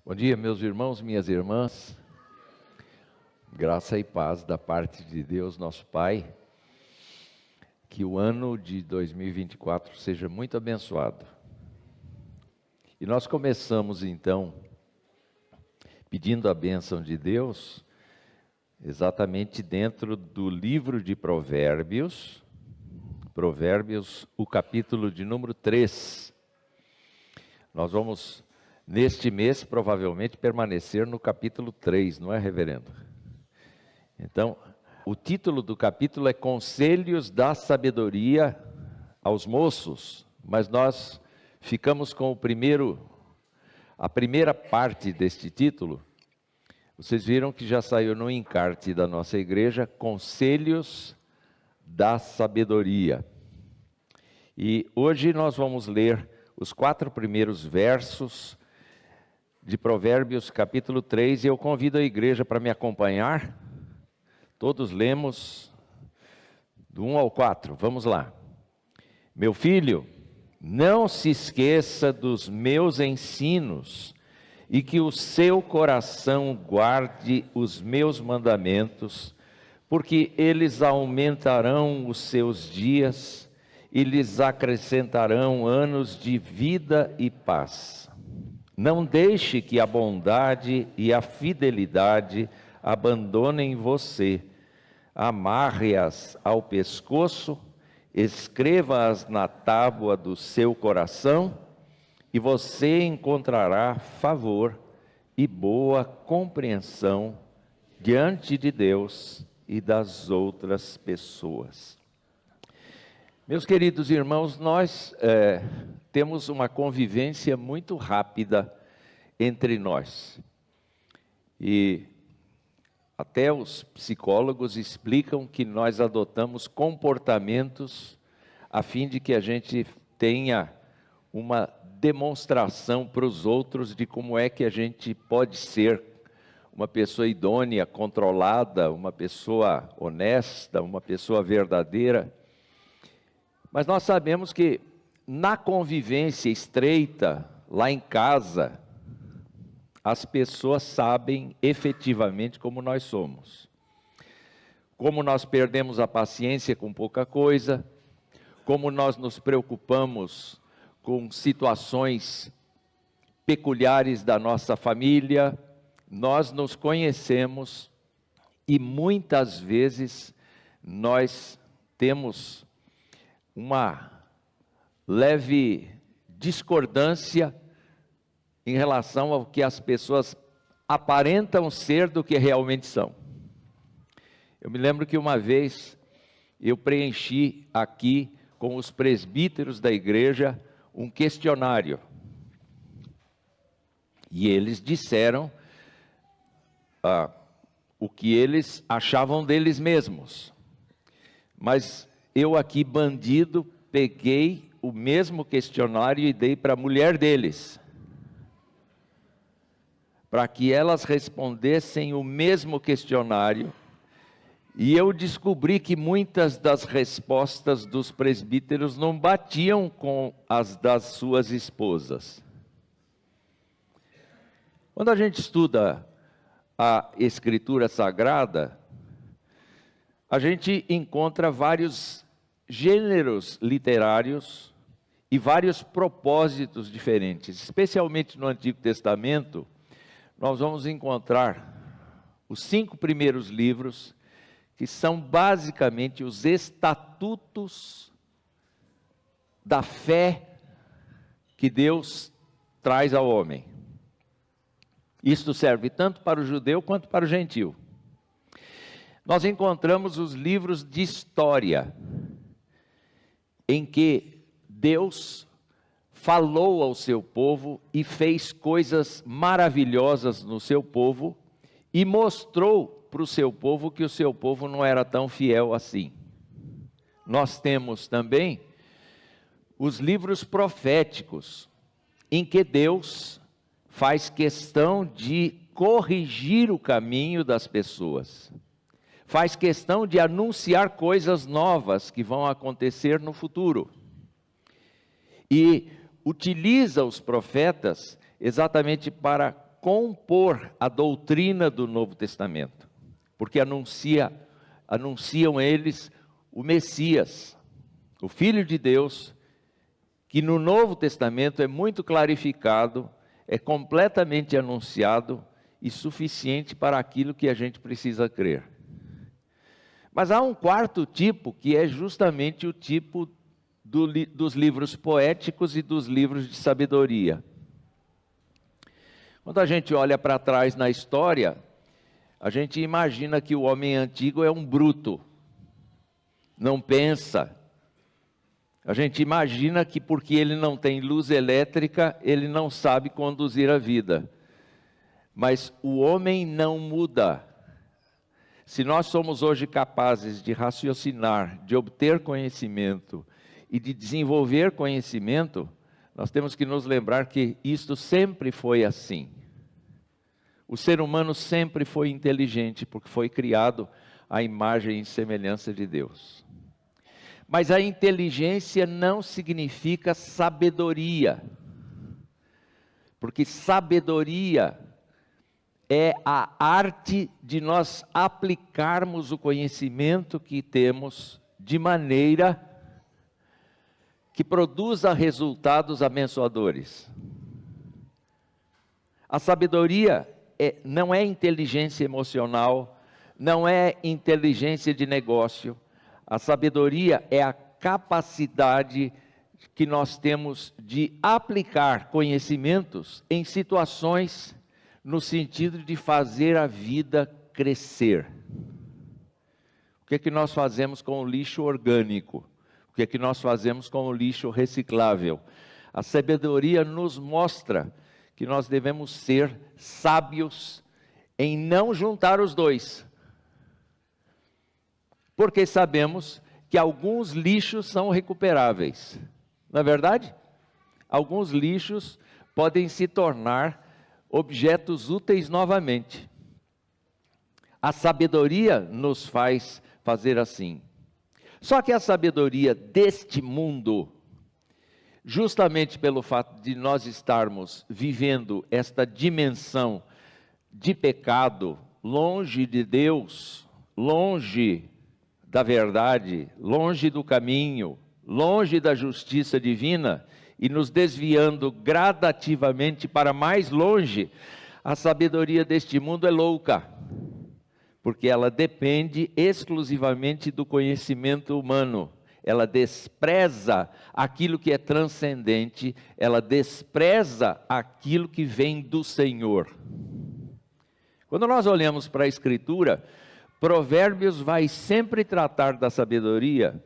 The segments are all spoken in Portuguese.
Bom dia, meus irmãos, minhas irmãs. Graça e paz da parte de Deus, nosso Pai. Que o ano de 2024 seja muito abençoado. E nós começamos então pedindo a bênção de Deus, exatamente dentro do livro de Provérbios, o capítulo de número 3. Nós vamos, neste mês, provavelmente permanecer no capítulo 3, não é, reverendo? Então, o título do capítulo é Conselhos da Sabedoria aos Moços, mas nós ficamos com a primeira parte deste título. Vocês viram que já saiu no encarte da nossa igreja, Conselhos da Sabedoria. E hoje nós vamos ler os 4 primeiros versos de Provérbios capítulo 3, e eu convido a igreja para me acompanhar. Todos lemos do 1 ao 4, vamos lá. Meu filho, não se esqueça dos meus ensinos, e que o seu coração guarde os meus mandamentos, porque eles aumentarão os seus dias, e lhes acrescentarão anos de vida e paz. Não deixe que a bondade e a fidelidade abandonem você. Amarre-as ao pescoço, escreva-as na tábua do seu coração, e você encontrará favor e boa compreensão diante de Deus e das outras pessoas. Meus queridos irmãos, nós temos uma convivência muito rápida entre nós. E até os psicólogos explicam que nós adotamos comportamentos a fim de que a gente tenha uma demonstração para os outros de como é que a gente pode ser uma pessoa idônea, controlada, uma pessoa honesta, uma pessoa verdadeira. Mas nós sabemos que na convivência estreita, lá em casa, as pessoas sabem efetivamente como nós somos. Como nós perdemos a paciência com pouca coisa, como nós nos preocupamos com situações peculiares da nossa família. Nós nos conhecemos e muitas vezes nós temos uma leve discordância em relação ao que as pessoas aparentam ser do que realmente são. Eu me lembro que uma vez eu preenchi aqui com os presbíteros da igreja um questionário. E eles disseram o que eles achavam deles mesmos. Mas eu aqui, bandido, peguei o mesmo questionário e dei para a mulher deles, para que elas respondessem o mesmo questionário, e eu descobri que muitas das respostas dos presbíteros não batiam com as das suas esposas. Quando a gente estuda a Escritura Sagrada, a gente encontra vários gêneros literários e vários propósitos diferentes. Especialmente no Antigo Testamento, nós vamos encontrar os 5 primeiros livros, que são basicamente os estatutos da fé que Deus traz ao homem. Isto serve tanto para o judeu quanto para o gentio. Nós encontramos os livros de história, em que Deus falou ao seu povo e fez coisas maravilhosas no seu povo, e mostrou para o seu povo que o seu povo não era tão fiel assim. Nós temos também os livros proféticos, em que Deus faz questão de corrigir o caminho das pessoas, faz questão de anunciar coisas novas que vão acontecer no futuro, e utiliza os profetas exatamente para compor a doutrina do Novo Testamento, porque anunciam eles o Messias, o Filho de Deus, que no Novo Testamento é muito clarificado, é completamente anunciado e suficiente para aquilo que a gente precisa crer. Mas há um quarto tipo, que é justamente o tipo dos livros poéticos e dos livros de sabedoria. Quando a gente olha para trás na história, a gente imagina que o homem antigo é um bruto, não pensa. A gente imagina que porque ele não tem luz elétrica, ele não sabe conduzir a vida. Mas o homem não muda. Se nós somos hoje capazes de raciocinar, de obter conhecimento e de desenvolver conhecimento, nós temos que nos lembrar que isto sempre foi assim. O ser humano sempre foi inteligente, porque foi criado à imagem e semelhança de Deus. Mas a inteligência não significa sabedoria, porque sabedoria é a arte de nós aplicarmos o conhecimento que temos de maneira que produza resultados abençoadores. A sabedoria não é inteligência emocional, não é inteligência de negócio. A sabedoria é a capacidade que nós temos de aplicar conhecimentos em situações no sentido de fazer a vida crescer. O que é que nós fazemos com o lixo orgânico? O que é que nós fazemos com o lixo reciclável? A sabedoria nos mostra que nós devemos ser sábios em não juntar os dois. Porque sabemos que alguns lixos são recuperáveis. Não é verdade? Alguns lixos podem se tornar objetos úteis novamente. A sabedoria nos faz fazer assim. Só que a sabedoria deste mundo, justamente pelo fato de nós estarmos vivendo esta dimensão de pecado, longe de Deus, longe da verdade, longe do caminho, longe da justiça divina, e nos desviando gradativamente para mais longe, a sabedoria deste mundo é louca, porque ela depende exclusivamente do conhecimento humano. Ela despreza aquilo que é transcendente, ela despreza aquilo que vem do Senhor. Quando nós olhamos para a Escritura, Provérbios vai sempre tratar da sabedoria,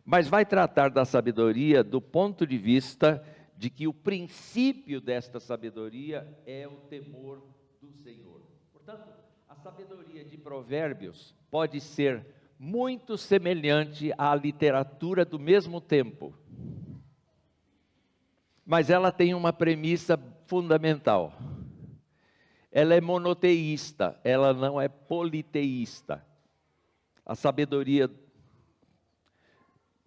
mas vai tratar da sabedoria do ponto de vista de que o princípio desta sabedoria é o temor do Senhor. Portanto, a sabedoria de Provérbios pode ser muito semelhante à literatura do mesmo tempo, mas ela tem uma premissa fundamental. Ela é monoteísta, ela não é politeísta. A sabedoria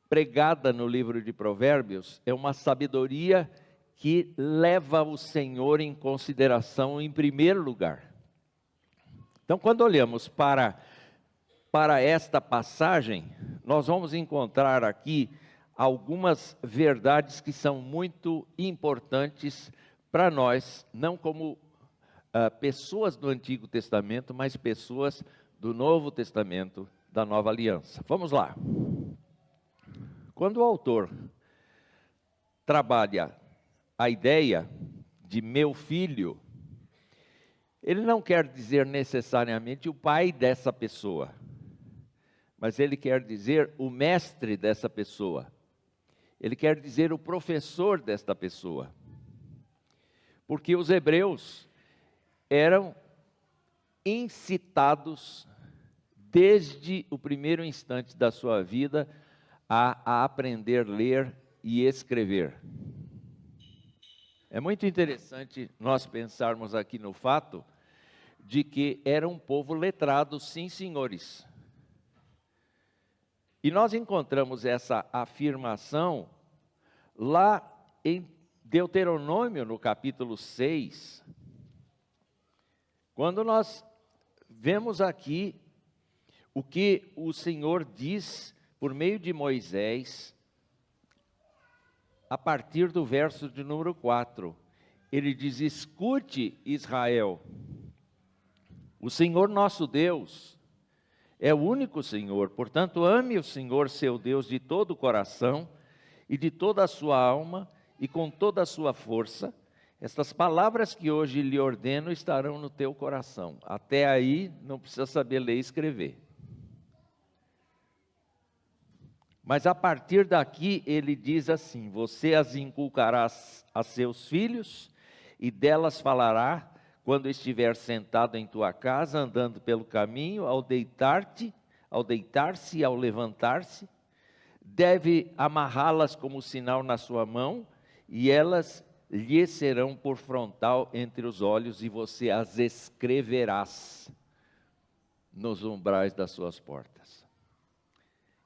pregada no livro de Provérbios é uma sabedoria que leva o Senhor em consideração em primeiro lugar. Então, quando olhamos para esta passagem, nós vamos encontrar aqui algumas verdades que são muito importantes para nós, não como pessoas do Antigo Testamento, mas pessoas do Novo Testamento, da Nova Aliança. Vamos lá. Quando o autor trabalha a ideia de meu filho, ele não quer dizer necessariamente o pai dessa pessoa, mas ele quer dizer o mestre dessa pessoa. Ele quer dizer o professor desta pessoa. Porque os hebreus eram incitados desde o primeiro instante da sua vida a aprender a ler e escrever. É muito interessante nós pensarmos aqui no fato de que era um povo letrado, sim, senhores. E nós encontramos essa afirmação lá em Deuteronômio, no capítulo 6, Quando nós vemos aqui o que o Senhor diz por meio de Moisés, a partir do verso de número 4, ele diz: escute, Israel, o Senhor nosso Deus é o único Senhor, portanto ame o Senhor seu Deus de todo o coração e de toda a sua alma e com toda a sua força. Estas palavras que hoje lhe ordeno estarão no teu coração. Até aí não precisa saber ler e escrever. Mas a partir daqui ele diz assim: você as inculcarás a seus filhos e delas falará quando estiver sentado em tua casa, andando pelo caminho, ao deitar-se e ao levantar-se. Deve amarrá-las como sinal na sua mão, e elas lhe serão por frontal entre os olhos, e você as escreverás nos umbrais das suas portas.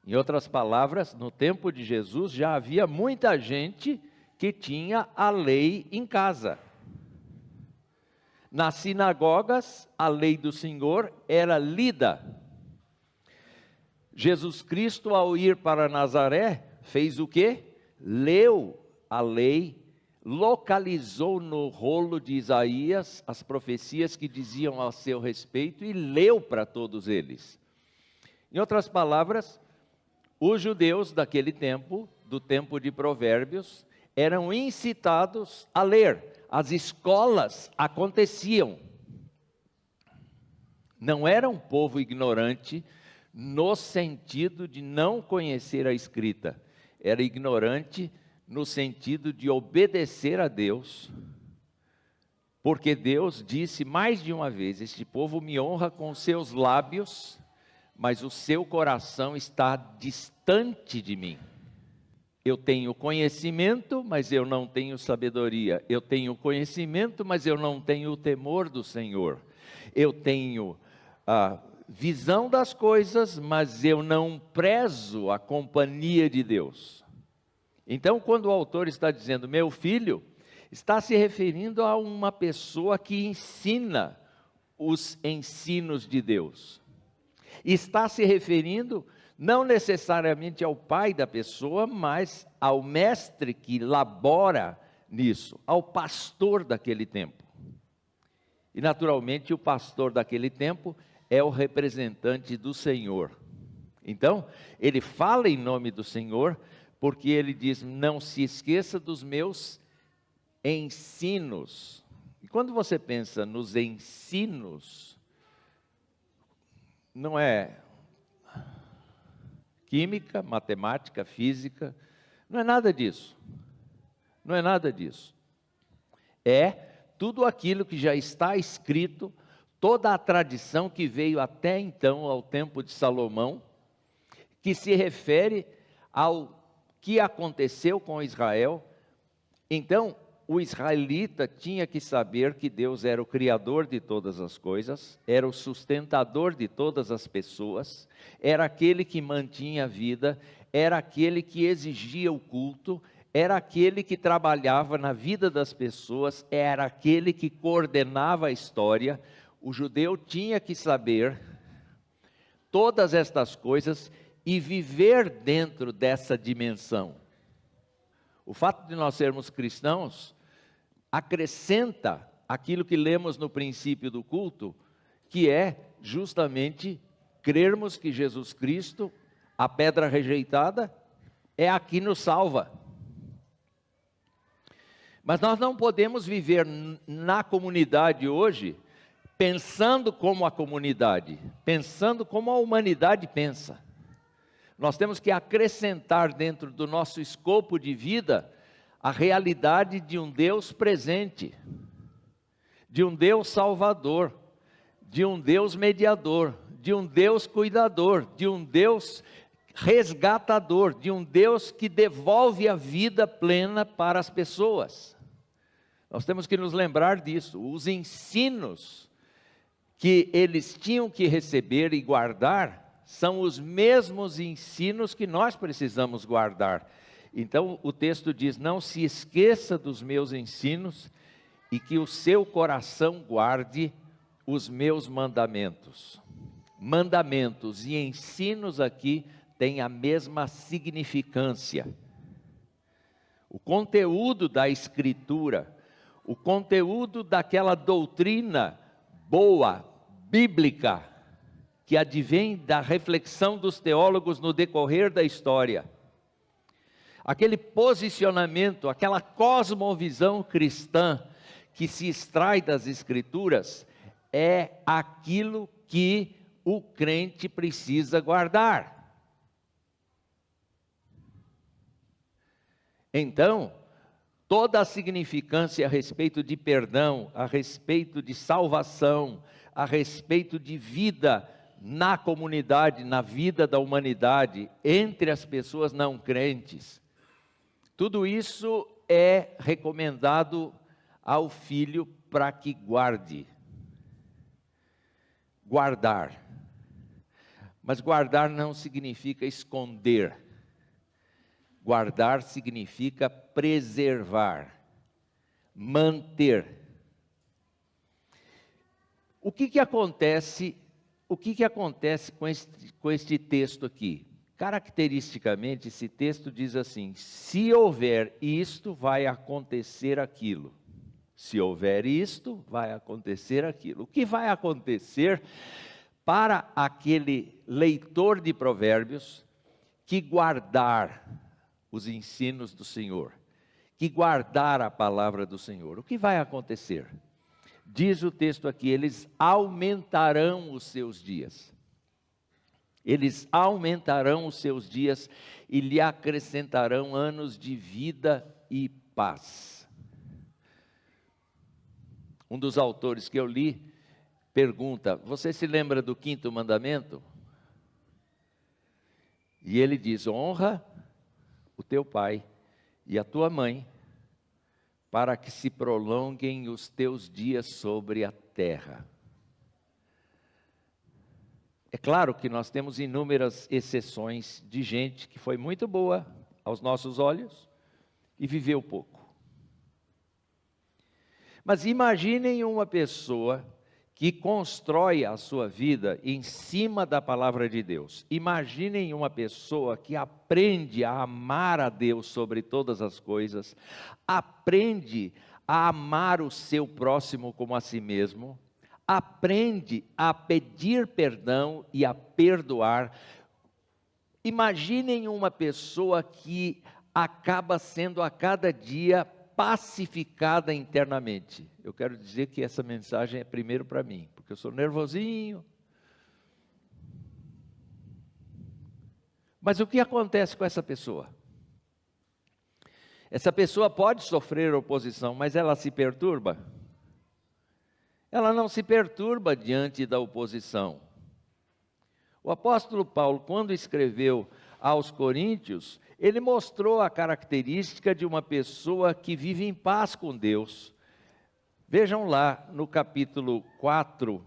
Em outras palavras, no tempo de Jesus já havia muita gente que tinha a lei em casa. Nas sinagogas, a lei do Senhor era lida. Jesus Cristo, ao ir para Nazaré, fez o quê? Leu a lei, localizou no rolo de Isaías as profecias que diziam a seu respeito e leu para todos eles. Em outras palavras, os judeus daquele tempo, do tempo de Provérbios, eram incitados a ler. As escolas aconteciam. Não era um povo ignorante no sentido de não conhecer a escrita. Era ignorante no sentido de obedecer a Deus. Porque Deus disse mais de uma vez: este povo me honra com seus lábios, mas o seu coração está distante de mim. Eu tenho conhecimento, mas eu não tenho sabedoria. Eu tenho conhecimento, mas eu não tenho o temor do Senhor. Eu tenho a visão das coisas, mas eu não prezo a companhia de Deus. Então, quando o autor está dizendo meu filho, está se referindo a uma pessoa que ensina os ensinos de Deus. Está se referindo não necessariamente ao pai da pessoa, mas ao mestre que labora nisso, ao pastor daquele tempo. E naturalmente o pastor daquele tempo é o representante do Senhor. Então, ele fala em nome do Senhor, porque ele diz: não se esqueça dos meus ensinos. E quando você pensa nos ensinos, não é química, matemática, física, não é nada disso. Não é nada disso. É tudo aquilo que já está escrito, toda a tradição que veio até então, ao tempo de Salomão, que se refere ao que aconteceu com Israel. Então, o israelita tinha que saber que Deus era o criador de todas as coisas, era o sustentador de todas as pessoas, era aquele que mantinha a vida, era aquele que exigia o culto, era aquele que trabalhava na vida das pessoas, era aquele que coordenava a história. O judeu tinha que saber todas estas coisas e viver dentro dessa dimensão. O fato de nós sermos cristãos acrescenta aquilo que lemos no princípio do culto, que é justamente crermos que Jesus Cristo, a pedra rejeitada, é a que nos salva. Mas nós não podemos viver na comunidade hoje pensando como a comunidade, pensando como a humanidade pensa. Nós temos que acrescentar dentro do nosso escopo de vida a realidade de um Deus presente, de um Deus salvador, de um Deus mediador, de um Deus cuidador, de um Deus resgatador, de um Deus que devolve a vida plena para as pessoas. Nós temos que nos lembrar disso. Os ensinos que eles tinham que receber e guardar são os mesmos ensinos que nós precisamos guardar. Então o texto diz: não se esqueça dos meus ensinos e que o seu coração guarde os meus mandamentos. Mandamentos e ensinos aqui têm a mesma significância. O conteúdo da Escritura, o conteúdo daquela doutrina boa, bíblica, que advém da reflexão dos teólogos no decorrer da história. Aquele posicionamento, aquela cosmovisão cristã que se extrai das Escrituras, é aquilo que o crente precisa guardar. Então, toda a significância a respeito de perdão, a respeito de salvação, a respeito de vida na comunidade, na vida da humanidade, entre as pessoas não crentes, tudo isso é recomendado ao filho para que guarde. Guardar. Mas guardar não significa esconder. Guardar significa preservar, manter. O que acontece com este texto aqui? Caracteristicamente, esse texto diz assim: se houver isto, vai acontecer aquilo. Se houver isto, vai acontecer aquilo. O que vai acontecer para aquele leitor de Provérbios que guardar os ensinos do Senhor, que guardar a palavra do Senhor? O que vai acontecer? Diz o texto aqui: eles aumentarão os seus dias. Eles aumentarão os seus dias e lhe acrescentarão anos de vida e paz. Um dos autores que eu li pergunta: você se lembra do 5º mandamento? E ele diz: honra o teu pai e a tua mãe, para que se prolonguem os teus dias sobre a terra. É claro que nós temos inúmeras exceções de gente que foi muito boa aos nossos olhos e viveu pouco. Mas imaginem uma pessoa que constrói a sua vida em cima da palavra de Deus. Imaginem uma pessoa que aprende a amar a Deus sobre todas as coisas, aprende a amar o seu próximo como a si mesmo, aprende a pedir perdão e a perdoar. Imaginem uma pessoa que acaba sendo a cada dia pacificada internamente. Eu quero dizer que essa mensagem é primeiro para mim, porque eu sou nervosinho. Mas o que acontece com essa pessoa? Essa pessoa pode sofrer oposição, mas ela se perturba? Ela não se perturba diante da oposição. O apóstolo Paulo, quando escreveu aos Coríntios, ele mostrou a característica de uma pessoa que vive em paz com Deus. Vejam lá no capítulo 4,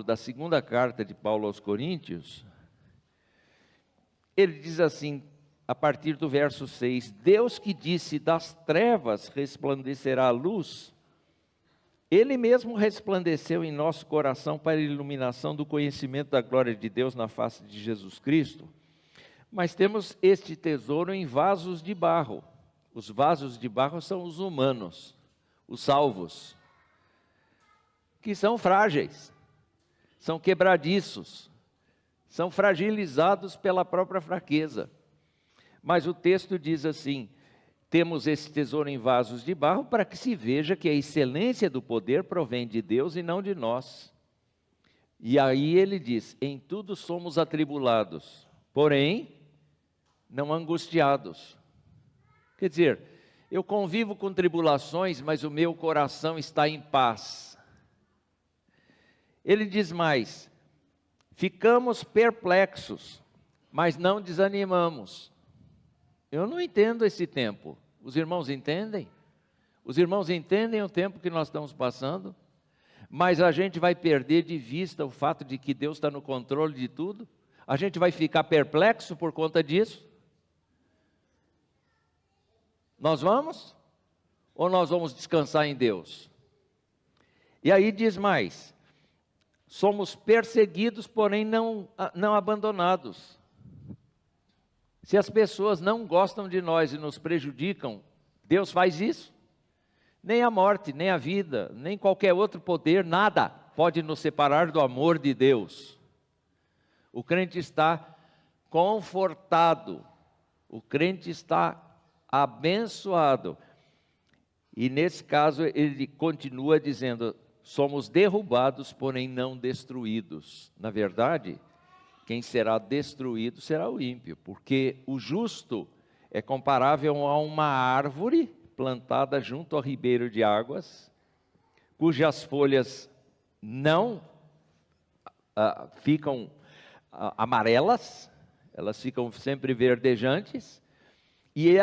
da segunda carta de Paulo aos Coríntios, ele diz assim, a partir do verso 6, Deus que disse, das trevas resplandecerá a luz, Ele mesmo resplandeceu em nosso coração para a iluminação do conhecimento da glória de Deus na face de Jesus Cristo. Mas temos este tesouro em vasos de barro. Os vasos de barro são os humanos, os salvos, que são frágeis, são quebradiços, são fragilizados pela própria fraqueza. Mas o texto diz assim, temos esse tesouro em vasos de barro para que se veja que a excelência do poder provém de Deus e não de nós. E aí ele diz, em tudo somos atribulados, porém não angustiados. Quer dizer, eu convivo com tribulações, mas o meu coração está em paz. Ele diz mais, ficamos perplexos, mas não desanimamos. Eu não entendo esse tempo. Os irmãos entendem? Os irmãos entendem o tempo que nós estamos passando? Mas a gente vai perder de vista o fato de que Deus está no controle de tudo? A gente vai ficar perplexo por conta disso? Nós vamos? Ou nós vamos descansar em Deus? E aí diz mais: somos perseguidos, porém não abandonados. Se as pessoas não gostam de nós e nos prejudicam, Deus faz isso. Nem a morte, nem a vida, nem qualquer outro poder, nada pode nos separar do amor de Deus. O crente está confortado, o crente está abençoado. E nesse caso ele continua dizendo: somos derrubados, porém não destruídos. Na verdade, quem será destruído será o ímpio, porque o justo é comparável a uma árvore plantada junto ao ribeiro de águas, cujas folhas não ficam amarelas, elas ficam sempre verdejantes, e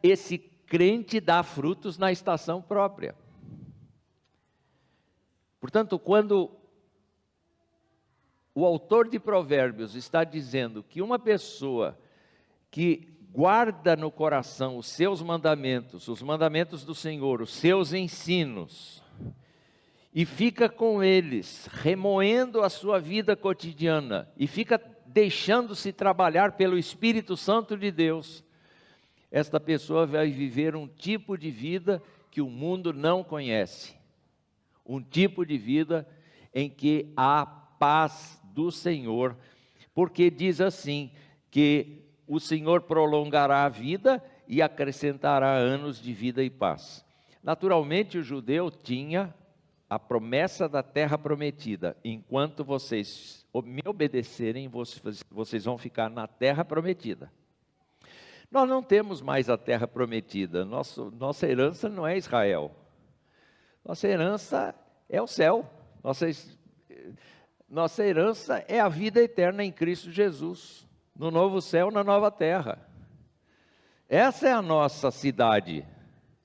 esse crente dá frutos na estação própria. Portanto, quando o autor de Provérbios está dizendo que uma pessoa que guarda no coração os seus mandamentos, os mandamentos do Senhor, os seus ensinos, e fica com eles, remoendo a sua vida cotidiana, e fica deixando-se trabalhar pelo Espírito Santo de Deus, esta pessoa vai viver um tipo de vida que o mundo não conhece, um tipo de vida em que há paz do Senhor, porque diz assim, que o Senhor prolongará a vida e acrescentará anos de vida e paz. Naturalmente o judeu tinha a promessa da terra prometida: enquanto vocês me obedecerem, vocês vão ficar na terra prometida. Nós não temos mais a terra prometida, nossa herança não é Israel, nossa herança é o céu, nossa herança é a vida eterna em Cristo Jesus, no novo céu, na nova terra. Essa é a nossa cidade,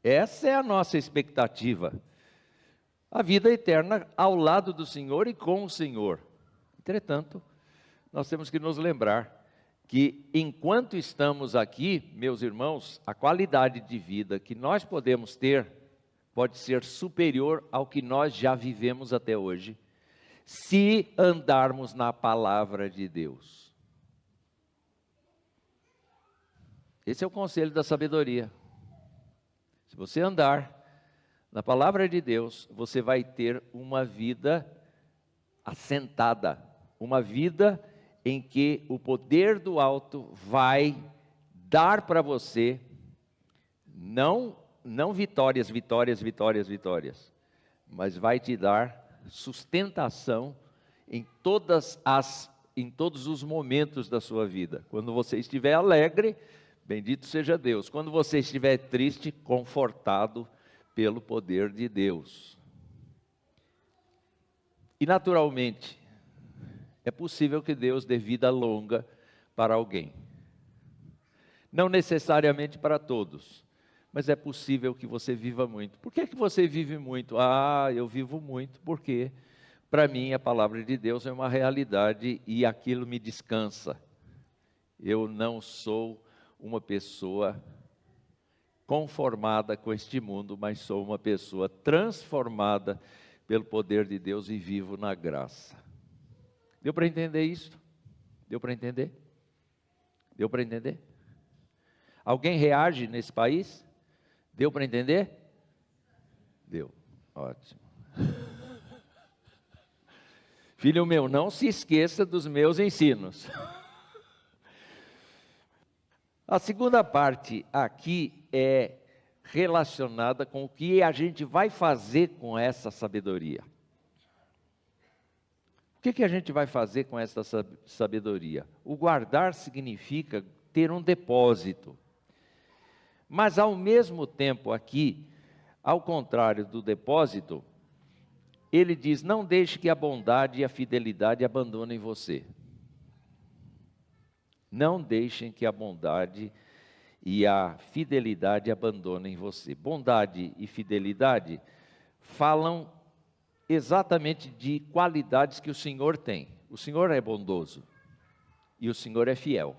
essa é a nossa expectativa, a vida eterna ao lado do Senhor e com o Senhor. Entretanto, nós temos que nos lembrar que enquanto estamos aqui, meus irmãos, a qualidade de vida que nós podemos ter pode ser superior ao que nós já vivemos até hoje, se andarmos na palavra de Deus. Esse é o conselho da sabedoria. Se você andar na palavra de Deus, você vai ter uma vida assentada, uma vida em que o poder do alto vai dar para você, não vitórias, mas vai te dar sustentação em todos os momentos da sua vida. Quando você estiver alegre, bendito seja Deus. Quando você estiver triste, confortado pelo poder de Deus. E naturalmente, é possível que Deus dê vida longa para alguém. Não necessariamente para todos, mas é possível que você viva muito. Por que você vive muito? Eu vivo muito porque, para mim, a palavra de Deus é uma realidade e aquilo me descansa. Eu não sou uma pessoa conformada com este mundo, mas sou uma pessoa transformada pelo poder de Deus e vivo na graça. Deu para entender isso? Deu para entender? Deu para entender? Alguém reage nesse país? Deu para entender? Deu, ótimo. Filho meu, não se esqueça dos meus ensinos. A segunda parte aqui é relacionada com o que a gente vai fazer com essa sabedoria. O que a gente vai fazer com essa sabedoria? O guardar significa ter um depósito. Mas ao mesmo tempo aqui, ao contrário do depósito, ele diz: não deixe que a bondade e a fidelidade abandonem você. Não deixem que a bondade e a fidelidade abandonem você. Bondade e fidelidade falam exatamente de qualidades que o Senhor tem. O Senhor é bondoso e o Senhor é fiel.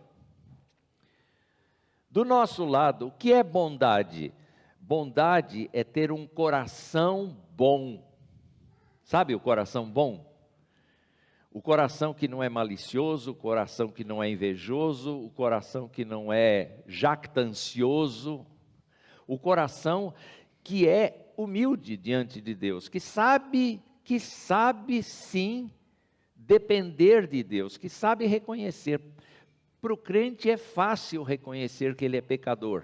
Do nosso lado, o que é bondade? Bondade é ter um coração bom. Sabe o coração bom? O coração que não é malicioso, o coração que não é invejoso, o coração que não é jactancioso, o coração que é humilde diante de Deus, que sabe sim depender de Deus, que sabe reconhecer. Para o crente é fácil reconhecer que ele é pecador.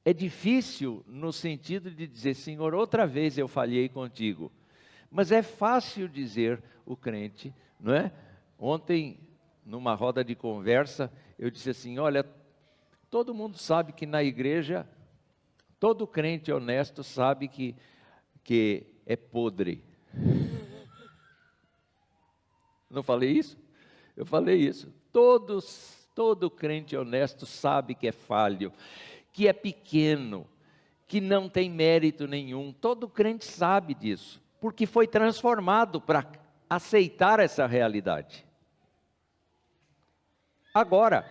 É difícil no sentido de dizer, Senhor, outra vez eu falhei contigo. Mas é fácil dizer o crente, não é? Ontem, numa roda de conversa, eu disse assim, olha, todo mundo sabe que na igreja, todo crente honesto sabe que é podre. Não falei isso? Eu falei isso. Todo crente honesto sabe que é falho, que é pequeno, que não tem mérito nenhum. Todo crente sabe disso, porque foi transformado para aceitar essa realidade. Agora,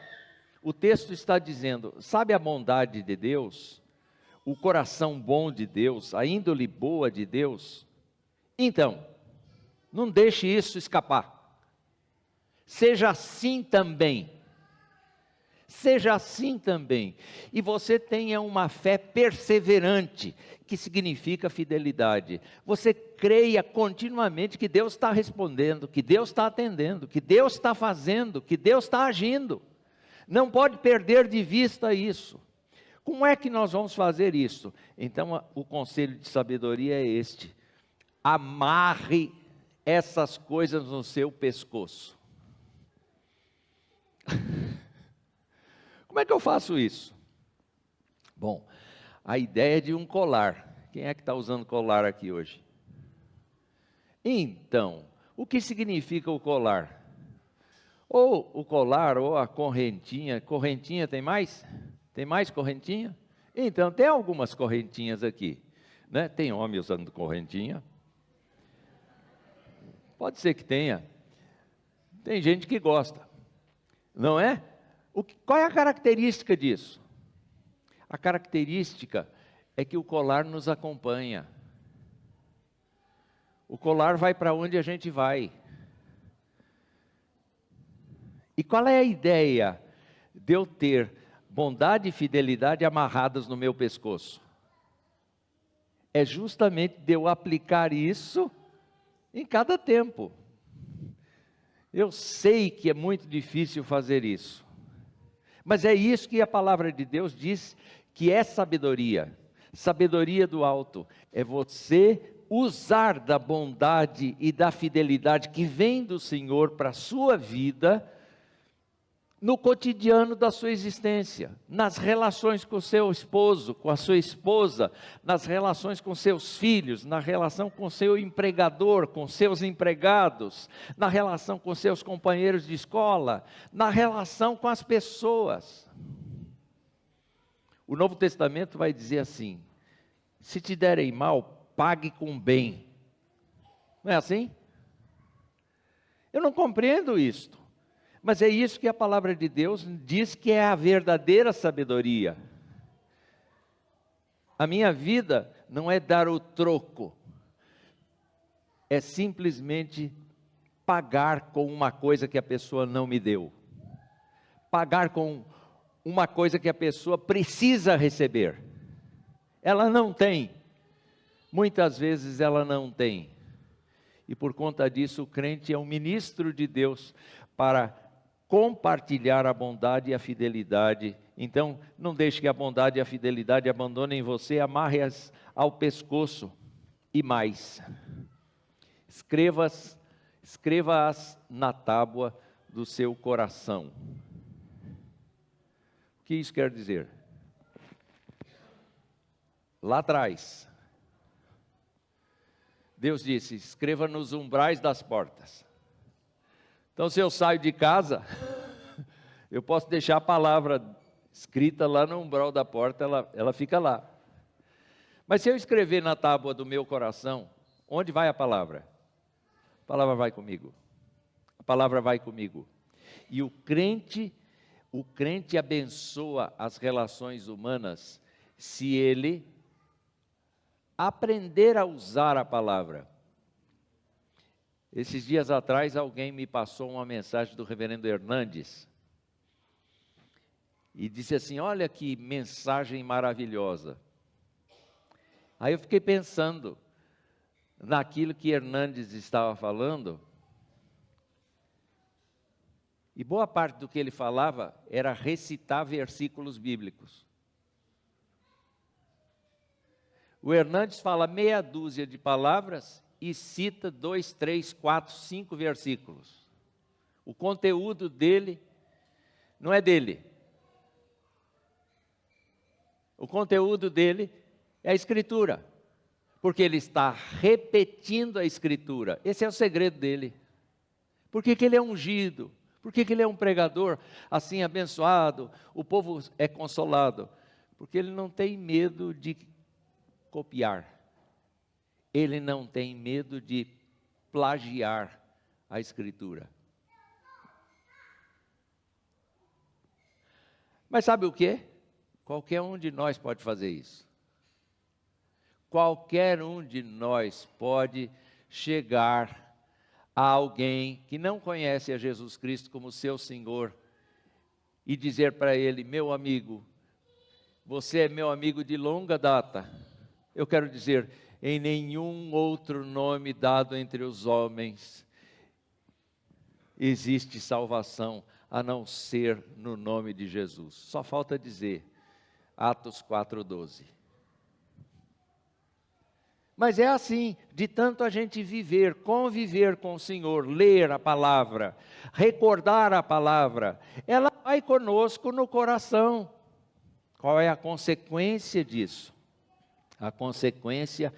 o texto está dizendo, sabe a bondade de Deus? O coração bom de Deus, a índole boa de Deus? Então, não deixe isso escapar. Seja assim também. Seja assim também. E você tenha uma fé perseverante, que significa fidelidade. Você creia continuamente que Deus está respondendo, que Deus está atendendo, que Deus está fazendo, que Deus está agindo. Não pode perder de vista isso. Como é que nós vamos fazer isso? Então, o conselho de sabedoria é este: amarre essas coisas no seu pescoço. Como é que eu faço isso? Bom, a ideia é de um colar. Quem é que está usando colar aqui hoje? Então, o que significa o colar? Ou o colar, ou a correntinha. Correntinha tem mais? Tem mais correntinha? Então, tem algumas correntinhas aqui, né? Tem homem usando correntinha. Pode ser que tenha. Tem gente que gosta, não é? Qual é a característica disso? A característica é que o colar nos acompanha. O colar vai para onde a gente vai. E qual é a ideia de eu ter bondade e fidelidade amarradas no meu pescoço? É justamente de eu aplicar isso em cada tempo. Eu sei que é muito difícil fazer isso, mas é isso que a palavra de Deus diz que é sabedoria. Sabedoria do alto é você usar da bondade e da fidelidade que vem do Senhor para a sua vida, no cotidiano da sua existência, nas relações com o seu esposo, com a sua esposa, nas relações com seus filhos, na relação com o seu empregador, com seus empregados, na relação com seus companheiros de escola, na relação com as pessoas. O Novo Testamento vai dizer assim: se te derem mal, pague com bem. Não é assim? Eu não compreendo isto. Mas é isso que a palavra de Deus diz que é a verdadeira sabedoria. A minha vida não é dar o troco, é simplesmente pagar com uma coisa que a pessoa não me deu. Pagar com uma coisa que a pessoa precisa receber. Ela não tem. Muitas vezes ela não tem. E por conta disso o crente é um ministro de Deus para compartilhar a bondade e a fidelidade. Então, não deixe que a bondade e a fidelidade abandonem você, amarre-as ao pescoço. E mais, escreva-as na tábua do seu coração. O que isso quer dizer? Lá atrás, Deus disse: escreva nos umbrais das portas. Então, se eu saio de casa, eu posso deixar a palavra escrita lá no umbral da porta, ela fica lá. Mas se eu escrever na tábua do meu coração, onde vai a palavra? A palavra vai comigo. A palavra vai comigo. E o crente, o crente abençoa as relações humanas se ele aprender a usar a palavra. Esses dias atrás, alguém me passou uma mensagem do reverendo Hernandes e disse assim: olha que mensagem maravilhosa. Aí eu fiquei pensando naquilo que Hernandes estava falando, e boa parte do que ele falava era recitar versículos bíblicos. O Hernandes fala meia dúzia de palavras e cita 2, 3, 4, 5 versículos. O conteúdo dele não é dele. O conteúdo dele é a Escritura, porque ele está repetindo a Escritura. Esse é o segredo dele. Por que ele é ungido? Por que ele é um pregador assim abençoado? O povo é consolado. Porque ele não tem medo de copiar. Ele não tem medo de plagiar a Escritura. Mas sabe o quê? Qualquer um de nós pode fazer isso. Qualquer um de nós pode chegar a alguém que não conhece a Jesus Cristo como seu Senhor e dizer para ele: meu amigo, você é meu amigo de longa data. Eu quero dizer, em nenhum outro nome dado entre os homens existe salvação a não ser no nome de Jesus. Só falta dizer, Atos 4:12. Mas é assim, de tanto a gente viver, conviver com o Senhor, ler a palavra, recordar a palavra, ela vai conosco no coração. Qual é a consequência disso? A consequência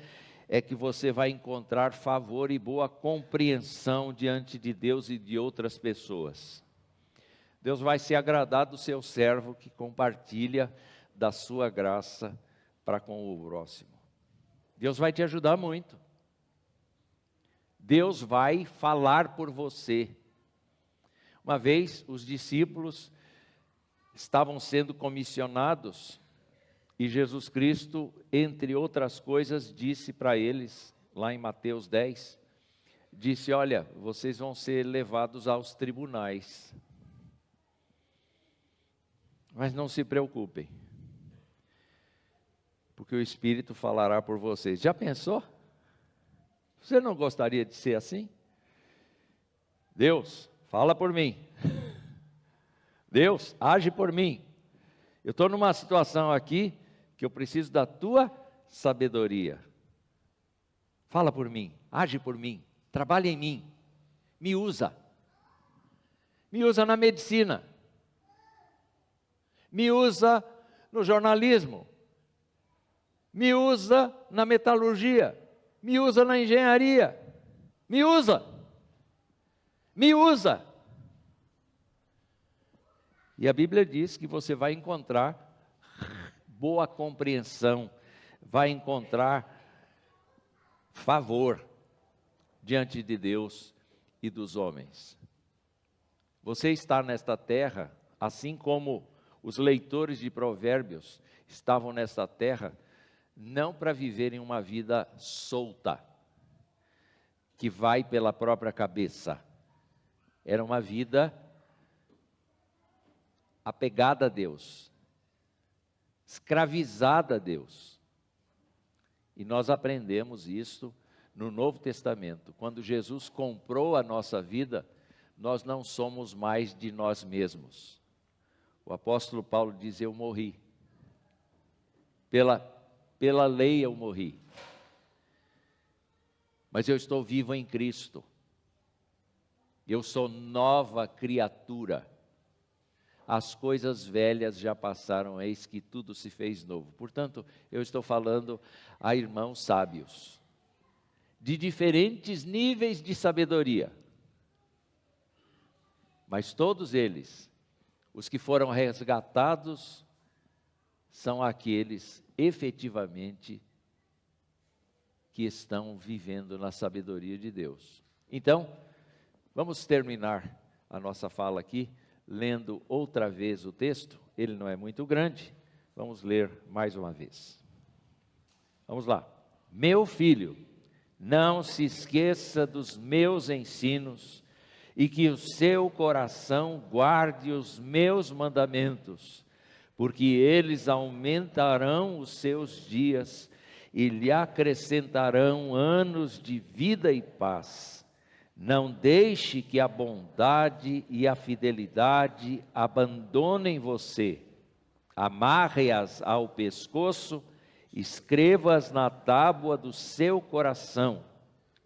é que você vai encontrar favor e boa compreensão diante de Deus e de outras pessoas. Deus vai se agradar do seu servo que compartilha da sua graça para com o próximo. Deus vai te ajudar muito. Deus vai falar por você. Uma vez, os discípulos estavam sendo comissionados e Jesus Cristo, entre outras coisas, disse para eles, lá em Mateus 10, disse: olha, vocês vão ser levados aos tribunais, mas não se preocupem, porque o Espírito falará por vocês. Já pensou? Você não gostaria de ser assim? Deus, fala por mim. Deus, age por mim. Eu estou numa situação aqui que eu preciso da tua sabedoria. Fala por mim, age por mim, trabalha em mim, me usa. Me usa na medicina. Me usa no jornalismo. Me usa na metalurgia. Me usa na engenharia. Me usa. Me usa. E a Bíblia diz que você vai encontrar boa compreensão, vai encontrar favor diante de Deus e dos homens. Você está nesta terra, assim como os leitores de Provérbios estavam nesta terra, não para viverem uma vida solta, que vai pela própria cabeça. Era uma vida apegada a Deus, escravizada a Deus. E nós aprendemos isso no Novo Testamento. Quando Jesus comprou a nossa vida, nós não somos mais de nós mesmos. O apóstolo Paulo diz: eu morri. Pela lei eu morri. Mas eu estou vivo em Cristo. Eu sou nova criatura. As coisas velhas já passaram, eis que tudo se fez novo. Portanto, eu estou falando a irmãos sábios, de diferentes níveis de sabedoria. Mas todos eles, os que foram resgatados, são aqueles efetivamente que estão vivendo na sabedoria de Deus. Então, vamos terminar a nossa fala aqui lendo outra vez o texto, ele não é muito grande, vamos ler mais uma vez. Vamos lá. Meu filho, não se esqueça dos meus ensinos, e que o seu coração guarde os meus mandamentos, porque eles aumentarão os seus dias e lhe acrescentarão anos de vida e paz. Não deixe que a bondade e a fidelidade abandonem você. Amarre-as ao pescoço, escreva-as na tábua do seu coração,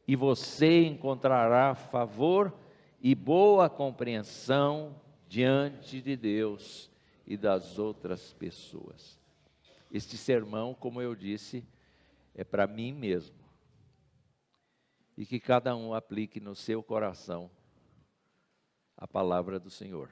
e você encontrará favor e boa compreensão diante de Deus e das outras pessoas. Este sermão, como eu disse, é para mim mesmo. E que cada um aplique no seu coração a palavra do Senhor.